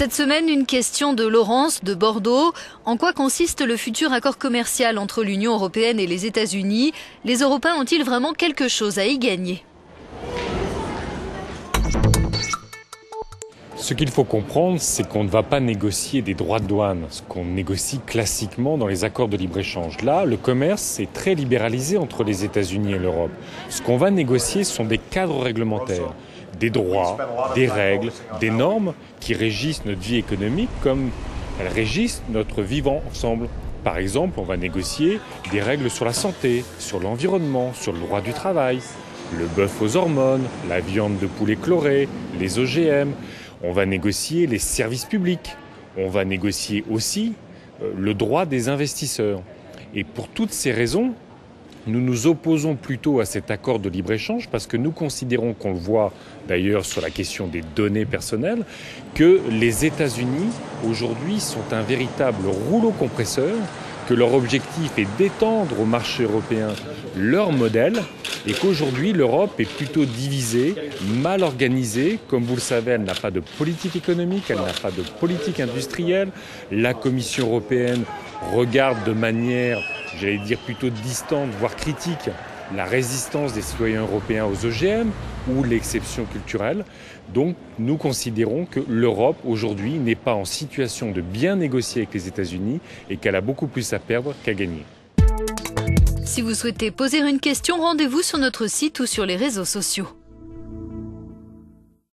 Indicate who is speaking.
Speaker 1: Cette semaine, une question de Laurence de Bordeaux. En quoi consiste le futur accord commercial entre l'Union européenne et les États-Unis? Les Européens ont-ils vraiment quelque chose à y gagner?
Speaker 2: Ce qu'il faut comprendre, c'est qu'on ne va pas négocier des droits de douane, ce qu'on négocie classiquement dans les accords de libre-échange. Là, le commerce est très libéralisé entre les États-Unis et l'Europe. Ce qu'on va négocier sont des cadres réglementaires, des droits, des règles, des normes qui régissent notre vie économique comme elles régissent notre vivant ensemble. Par exemple, on va négocier des règles sur la santé, sur l'environnement, sur le droit du travail, le bœuf aux hormones, la viande de poulet chlorée, les OGM. On va négocier les services publics. On va négocier aussi le droit des investisseurs. Et pour toutes ces raisons, nous nous opposons plutôt à cet accord de libre-échange parce que nous considérons, qu'on le voit d'ailleurs sur la question des données personnelles, que les États-Unis aujourd'hui sont un véritable rouleau compresseur, que leur objectif est d'étendre au marché européen leur modèle et qu'aujourd'hui l'Europe est plutôt divisée, mal organisée. Comme vous le savez, elle n'a pas de politique économique, elle n'a pas de politique industrielle. La Commission européenne regarde de manière, j'allais dire plutôt distante, voire critique, la résistance des citoyens européens aux OGM ou l'exception culturelle. Donc nous considérons que l'Europe aujourd'hui n'est pas en situation de bien négocier avec les États-Unis et qu'elle a beaucoup plus à perdre qu'à gagner.
Speaker 1: Si vous souhaitez poser une question, rendez-vous sur notre site ou sur les réseaux sociaux.